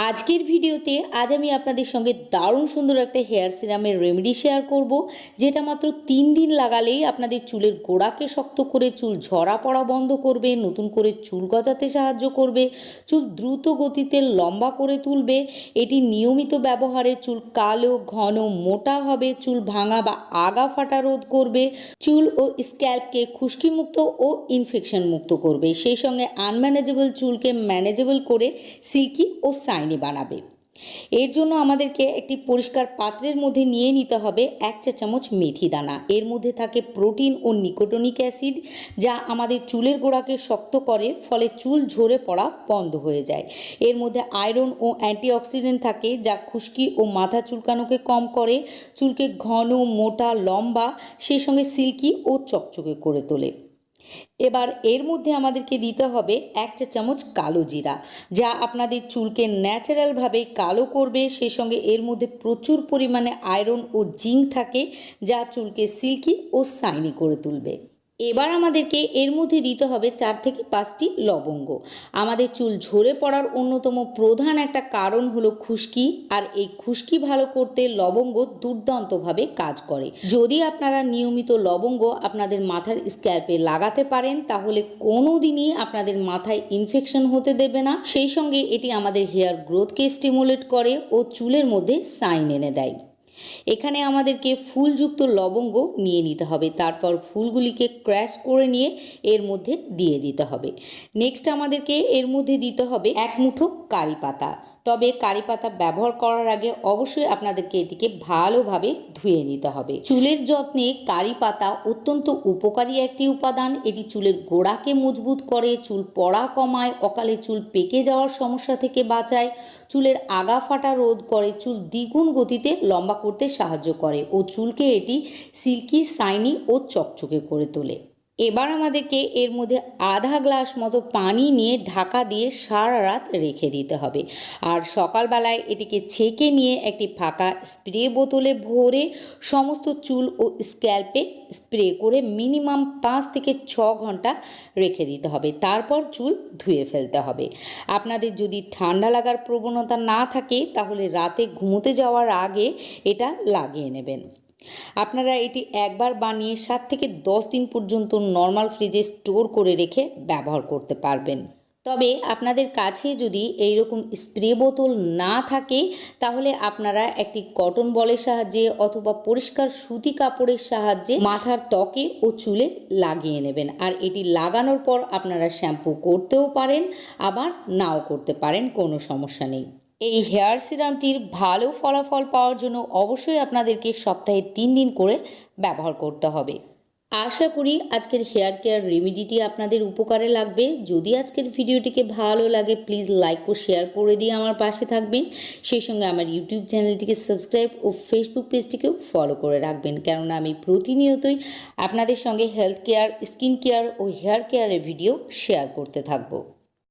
আজকের ভিডিওতে আজ আমি আপনাদের সঙ্গে দারুণ সুন্দর একটা হেয়ার সিরামের রেমেডি শেয়ার করব, যেটা মাত্র 3 দিন লাগালেই আপনাদের চুলের গোড়াকে শক্ত করে চুল ঝরা পড়া বন্ধ করবে, নতুন করে চুল গজাতে সাহায্য করবে, চুল দ্রুত গতিতে লম্বা করে তুলবে। এটি নিয়মিত ব্যবহারে চুল কালো, ঘন, মোটা হবে, চুল ভাঙা বা আগা ফাটা রোধ করবে, চুল ও স্ক্যাল্পকে খুশকিমুক্ত ও ইনফেকশন মুক্ত করবে, সেই সঙ্গে আনম্যানেজেবল চুলকে ম্যানেজেবল করে সিল্কি ও শাইনি বানাবে। এর জন্য আমাদেরকে একটি পরিষ্কার পাত্রের মধ্যে নিয়ে নিতে হবে 1 চা চামচ মেথি দানা। এর মধ্যে থাকে প্রোটিন ও নিকোটিনিক অ্যাসিড, যা আমাদের চুলের গোড়াকে শক্ত করে, ফলে চুল ঝরে পড়া বন্ধ হয়ে যায়। এর মধ্যে আয়রন ও অ্যান্টিঅক্সিডেন্ট থাকে, যা খুশকি ও মাথা চুলকানোকে কম করে, চুলকে ঘন, মোটা, লম্বা, সেই সঙ্গে সিল্কি ও চকচকে করে তোলে। এবার এর মধ্যে আমাদেরকে দিতে হবে 1 চা চামচ কালো জিরা, যা আপনাদের চুলকে ন্যাচারালভাবে কালো করবে। সেই সঙ্গে এর মধ্যে প্রচুর পরিমাণে আয়রন ও জিঙ্ক থাকে, যা চুলকে সিল্কি ও শাইনি করে তুলবে। এবার আমাদেরকে এর মধ্যে দিতে হবে 4 থেকে 5টি লবঙ্গ। আমাদের চুল ঝরে পড়ার অন্যতম প্রধান একটা কারণ হলো খুশকি, আর এই খুশকি ভালো করতে লবঙ্গ দুর্দান্তভাবে কাজ করে। যদি আপনারা নিয়মিত লবঙ্গ আপনাদের মাথার স্ক্যাল্পে লাগাতে পারেন, তাহলে কোনো দিনই আপনাদের মাথায় ইনফেকশন হতে দেবে না। সেই সঙ্গে এটি আমাদের হেয়ার গ্রোথকে স্টিমুলেট করে ও চুলের মধ্যে শাইন এনে দেয়। এখানে আমাদেরকে ফুলযুক্ত লবঙ্গ নিয়ে নিতে হবে, তারপর ফুলগুলিকে ক্র্যাশ করে নিয়ে এর মধ্যে দিয়ে দিতে হবে। নেক্সট আমাদেরকে এর মধ্যে দিতে হবে 1 মুঠো কারি পাতা। তবে কারি পাতা ব্যবহার করার আগে অবশ্যই আপনাদেরকে এটিকে ভালোভাবে ধুয়ে নিতে হবে। চুলের যত্নে কারি পাতা অত্যন্ত উপকারী একটি উপাদান। এটি চুলের গোড়াকে মজবুত করে, চুল পড়া কমায়, অকালে চুল পেকে যাওয়ার সমস্যা থেকে বাঁচায়, চুলের আগা ফাটা রোধ করে, চুল দ্বিগুণ গতিতে লম্বা করতে সাহায্য করে ও চুলকে এটি সিল্কি, শাইনি ও চকচকে করে তোলে। এবার আমাদেরকে এর মধ্যে আধা গ্লাস মতো পানি নিয়ে ঢাকা দিয়ে সারা রাত রেখে দিতে হবে। আর সকালবেলায় এটিকে ছেঁকে নিয়ে একটি ফাঁকা স্প্রে বোতলে ভরে সমস্ত চুল ও স্ক্যাল্পে স্প্রে করে মিনিমাম 5 থেকে 6 ঘন্টা রেখে দিতে হবে। তারপর চুল ধুয়ে ফেলতে হবে। আপনাদের যদি ঠান্ডা লাগার প্রবণতা না থাকে, তাহলে রাতে ঘুমোতে যাওয়ার আগে এটা লাগিয়ে নেবেন। আপনারা এটি একবার বানিয়ে 7 থেকে 10 দিন পর্যন্ত নর্মাল ফ্রিজে স্টোর করে রেখে ব্যবহার করতে পারবেন। তবে আপনাদের কাছে যদি এই রকম স্প্রে বোতল না থাকে, তাহলে আপনারা একটি কটন বলের সাহায্যে অথবা পরিষ্কার সুতি কাপড়ের সাহায্যে মাথার ত্বকে ও চুলে লাগিয়ে নেবেন। আর এটি লাগানোর পর আপনারা শ্যাম্পু করতেও পারেন, আবার নাও করতে পারেন, কোনো সমস্যা নেই। এই হেয়ার সিরামটির ভালো ফলাফল পাওয়ার জন্য অবশ্যই আপনাদেরকে সপ্তাহে 3 দিন করে ব্যবহার করতে হবে। আশা করি আজকের হেয়ার কেয়ার রেমেডিটি আপনাদের উপকারে লাগবে। যদি আজকের ভিডিওটিকে ভালো লাগে, প্লিজ লাইক ও শেয়ার করে দিয়ে আমার পাশে থাকবেন। সেই সঙ্গে আমার ইউটিউব চ্যানেলটিকে সাবস্ক্রাইব ও ফেসবুক পেজটিকেও ফলো করে রাখবেন, কেননা আমি প্রতিনিয়তই আপনাদের সঙ্গে হেলথ কেয়ার, স্কিন কেয়ার ও হেয়ার কেয়ারের ভিডিও শেয়ার করতে থাকবো।